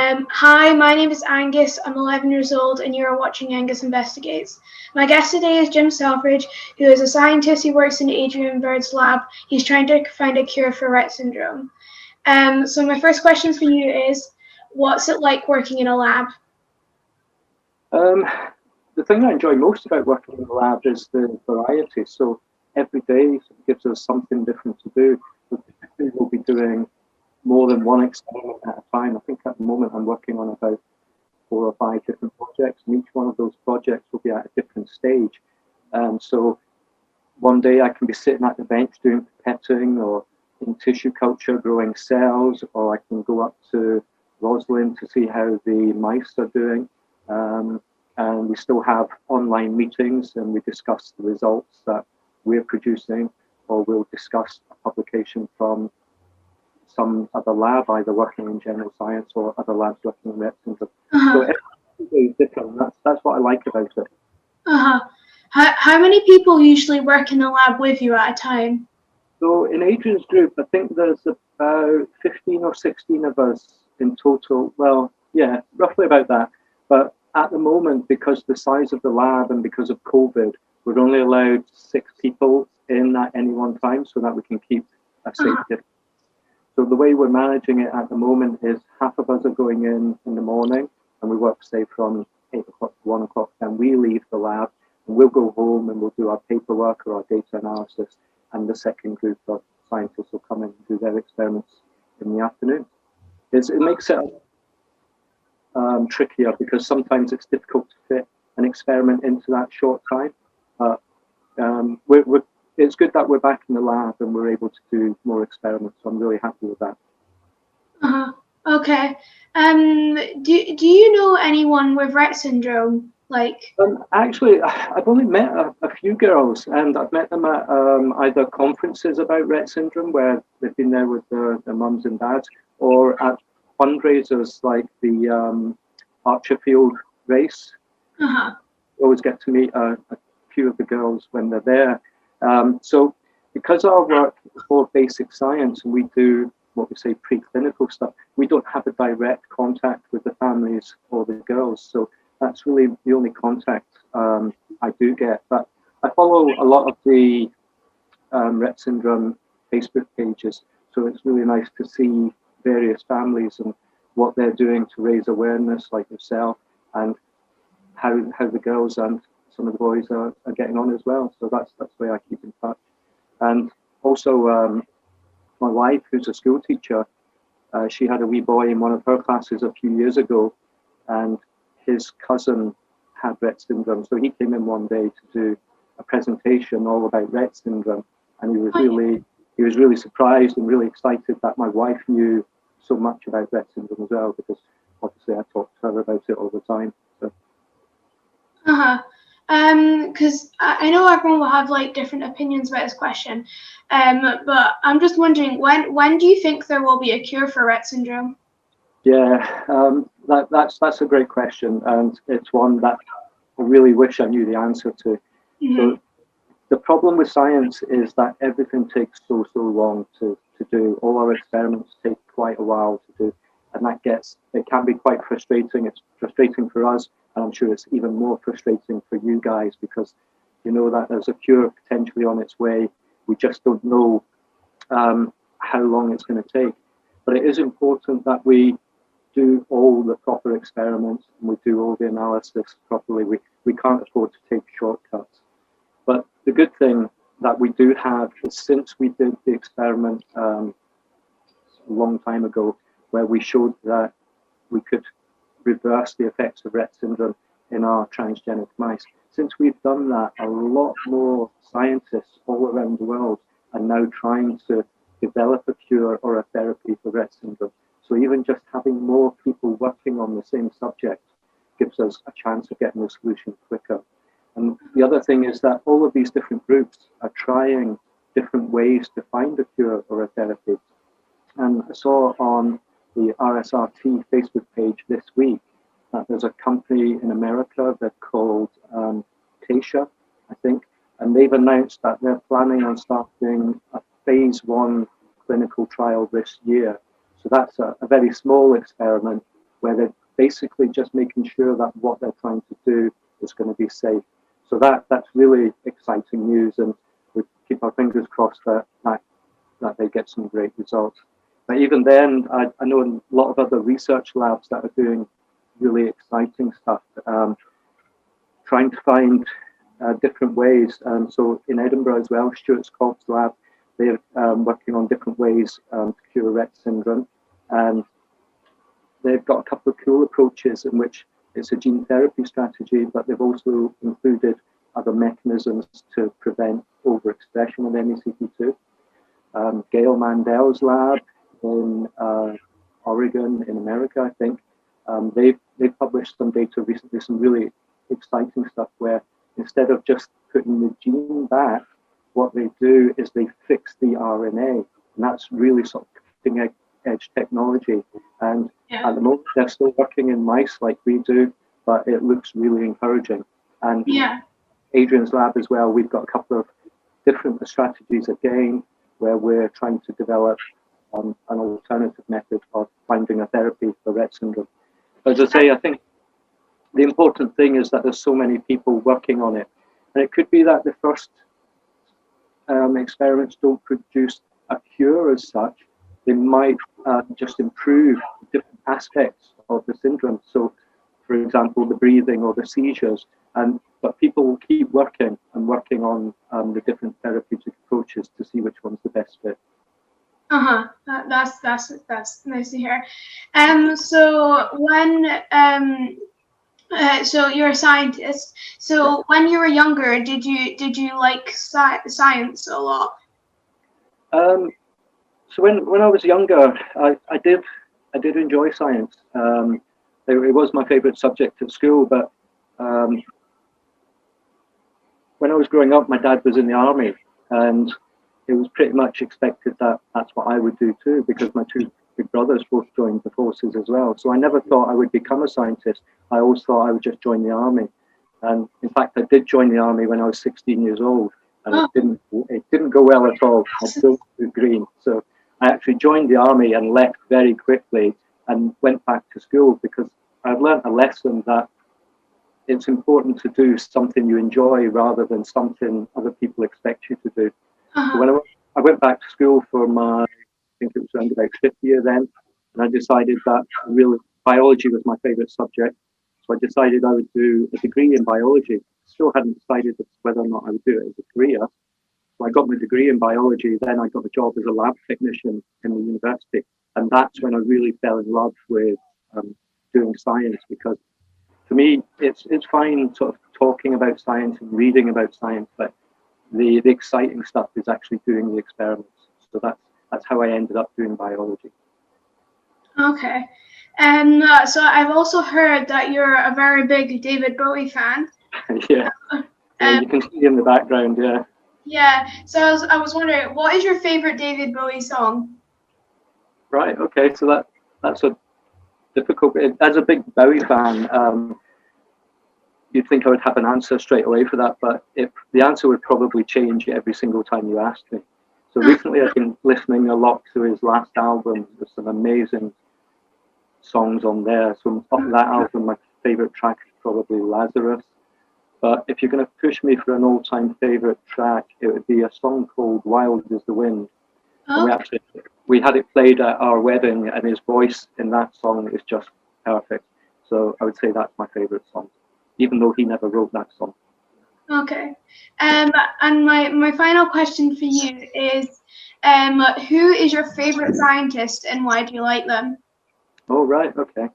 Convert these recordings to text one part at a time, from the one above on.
Hi, my name is Angus. I'm 11 years old, and you are watching Angus Investigates. My guest today is Jim Selfridge, who is a scientist who works in Adrian Bird's lab. He's trying to find a cure for Rett Syndrome. So my first question for you is, what's it like working in a lab? The thing I enjoy most about working in the lab is the variety. So every day gives us something different to do. We'll be doing more than one experiment at a time. I think at the moment I'm working on about 4 or 5 different projects, and each one of those projects will be at a different stage. So one day I can be sitting at the bench doing pipetting or in tissue culture, growing cells, or I can go up to Roslyn to see how the mice are doing. And we still have online meetings, and we discuss the results that we're producing, or we'll discuss a publication from some other lab, either working in general science or other labs working in Rett Syndrome. So every day is different. That's what I like about it. How many people usually work in the lab with you at a time? So in Adrian's group, I think there's about 15 or 16 of us in total. Well, yeah, roughly about that. But at the moment, because the size of the lab and because of COVID, we're only allowed 6 people in at any one time so that we can keep a safe distance. So the way we're managing it at the moment is half of us are going in the morning, and we work, say, from 8 o'clock to 1 o'clock, and we leave the lab, and we'll go home and we'll do our paperwork or our data analysis, and the second group of scientists will come in and do their experiments in the afternoon. It makes it trickier because sometimes it's difficult to fit an experiment into that short time. But it's good that we're back in the lab and we're able to do more experiments. So I'm really happy with that. Okay. Do you know anyone with Rett Syndrome? Actually, I've only met a few girls, and I've met them at either conferences about Rett Syndrome where they've been there with their mums and dads, or at fundraisers like the Archerfield race. I always get to meet a few of the girls when they're there. So because our work is more basic science and we do what we say preclinical stuff, we don't have a direct contact with the families or the girls. So that's really the only contact I do get. But I follow a lot of the Rett Syndrome Facebook pages. So it's really nice to see various families and what they're doing to raise awareness, like yourself, and how the girls and some of the boys are getting on as well. So that's the way I keep in touch. And also my wife, who's a school teacher, she had a wee boy in one of her classes a few years ago, and his cousin had Rett Syndrome. So he came in one day to do a presentation all about Rett Syndrome, and he was really surprised and really excited that my wife knew so much about Rett Syndrome as well, because obviously I talk to her about it all the time. So. Because I know everyone will have different opinions about this question, but I'm just wondering, when do you think there will be a cure for Rett Syndrome? Yeah, that's a great question, and it's one that I really wish I knew the answer to. So the problem with science is that everything takes so long to do. All our experiments take quite a while to do, and it can be quite frustrating. It's frustrating for us, and I'm sure it's even more frustrating for you guys, because you know that there's a cure potentially on its way. We just don't know how long it's going to take. But it is important that we do all the proper experiments and we do all the analysis properly. We can't afford to take shortcuts. But the good thing that we do have is, since we did the experiment a long time ago, where we showed that we could reverse the effects of Rett Syndrome in our transgenic mice. Since we've done that, a lot more scientists all around the world are now trying to develop a cure or a therapy for Rett Syndrome. So even just having more people working on the same subject gives us a chance of getting a solution quicker. And the other thing is that all of these different groups are trying different ways to find a cure or a therapy. And I saw on the RSRT Facebook page this week that there's a company in America, they're called Taysha, I think, and they've announced that they're planning on starting a phase 1 clinical trial this year. So that's a very small experiment, where they're basically just making sure that what they're trying to do is going to be safe. So that's really exciting news, and we keep our fingers crossed that they get some great results. But even then, I know a lot of other research labs that are doing really exciting stuff, trying to find different ways. So in Edinburgh as well, Stuart Scott's lab, they're working on different ways to cure Rett syndrome. And they've got a couple of cool approaches in which it's a gene therapy strategy, but they've also included other mechanisms to prevent overexpression of MECP2. Gail Mandel's lab in Oregon, in America, I think, they've published some data recently, some really exciting stuff where instead of just putting the gene back, what they do is they fix the RNA, and that's really sort of cutting edge technology. And at the moment, they're still working in mice like we do, but it looks really encouraging. And Adrian's lab as well, we've got a couple of different strategies again, where we're trying to develop an alternative method of finding a therapy for Rett syndrome. As I say, I think the important thing is that there's so many people working on it. And it could be that the first experiments don't produce a cure as such. They might just improve different aspects of the syndrome. So, for example, the breathing or the seizures. But people will keep working on the different therapeutic approaches to see which one's the best fit. That's nice to hear. So when so you're a scientist. So when you were younger, did you like science a lot? So when I was younger, I did enjoy science. It was my favourite subject at school, but when I was growing up, my dad was in the army, and it was pretty much expected that that's what I would do too, because my two big brothers both joined the forces as well. So I never thought I would become a scientist. I always thought I would just join the army. And in fact, I did join the army when I was 16 years old, and it didn't go well at all. I still was green. So I actually joined the army and left very quickly and went back to school, because I've learned a lesson that it's important to do something you enjoy rather than something other people expect you to do. So when I went back to school for my, I think it was around about 5th year then, and I decided that really biology was my favourite subject. So I decided I would do a degree in biology. Still hadn't decided whether or not I would do it as a career. So I got my degree in biology, then I got a job as a lab technician in the university. And that's when I really fell in love with doing science, because for me, it's fine sort of talking about science and reading about science, but the exciting stuff is actually doing the experiments. So that's how I ended up doing biology. Okay. And so I've also heard that you're a very big David Bowie fan. Yeah, you can see in the background, yeah. Yeah, so I was wondering, what is your favorite David Bowie song? Right, okay, so that's a difficult, as a big Bowie fan, you'd think I would have an answer straight away for that, but the answer would probably change every single time you asked me. So recently I've been listening a lot to his last album. There's some amazing songs on there. So off of that album, my favourite track is probably Lazarus. But if you're going to push me for an all-time favourite track, it would be a song called Wild is the Wind. And we had it played at our wedding, and his voice in that song is just perfect. So I would say that's my favourite song, even though he never wrote that song. Okay. And my final question for you is, who is your favourite scientist and why do you like them? Oh, right, okay.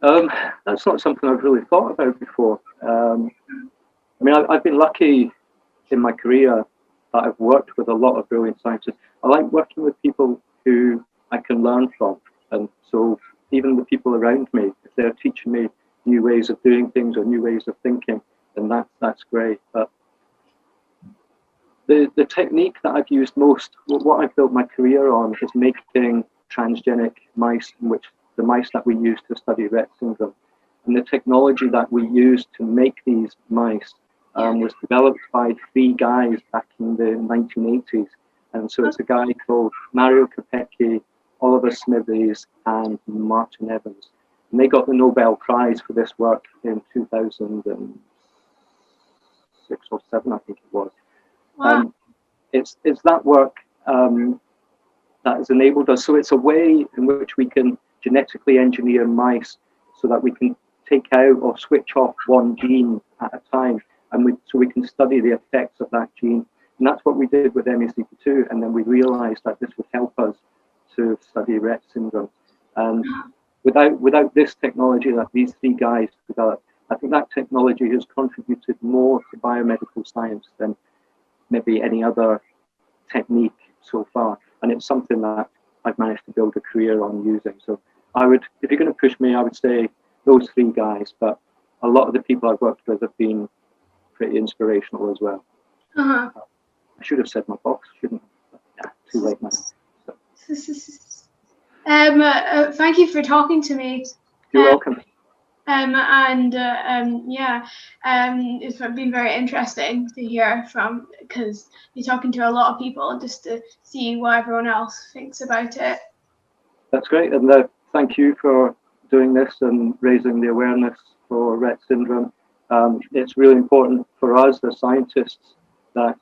That's not something I've really thought about before. I mean, I've been lucky in my career that I've worked with a lot of brilliant scientists. I like working with people who I can learn from. And so even the people around me, if they're teaching me new ways of doing things or new ways of thinking, then that's great. But the technique that I've used most, what I've built my career on, is making transgenic mice, in which the mice that we use to study Rett syndrome. And the technology that we use to make these mice was developed by 3 guys back in the 1980s. And so it's a guy called Mario Capecchi, Oliver Smithies, and Martin Evans. And they got the Nobel Prize for this work in 2006 or 7, I think it was. Wow. It's that work that has enabled us. So it's a way in which we can genetically engineer mice so that we can take out or switch off one gene at a time, and so we can study the effects of that gene. And that's what we did with MECP2, and then we realized that this would help us to study Rett syndrome. And without this technology that these 3 guys developed, I think that technology has contributed more to biomedical science than maybe any other technique so far. And it's something that I've managed to build a career on using. So I would, if you're going to push me, I would say those 3 guys, but a lot of the people I've worked with have been pretty inspirational as well. Uh-huh. I should have said my boss, shouldn't I? Yeah, too late now. So. Thank you for talking to me. You're welcome. It's been very interesting to hear from, because you're talking to a lot of people just to see what everyone else thinks about it. That's great, and thank you for doing this and raising the awareness for Rett syndrome. It's really important for us as scientists that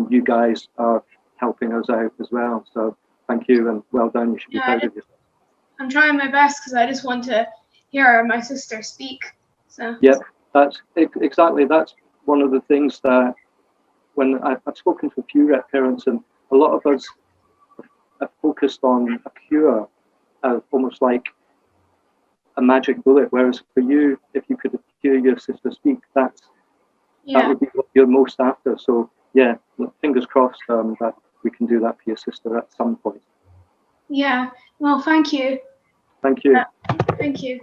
you guys are helping us out as well. So thank you and well done. You should be proud of yourself. I'm trying my best because I just want to hear my sister speak. So. Yeah, that's exactly. That's one of the things that when I've spoken to a few Rett parents, and a lot of us have focused on a cure as almost like a magic bullet, whereas for you, if you could hear your sister speak, that would be what you're most after. So yeah, fingers crossed that we can do that for your sister at some point. Yeah, well, thank you. Thank you. Thank you.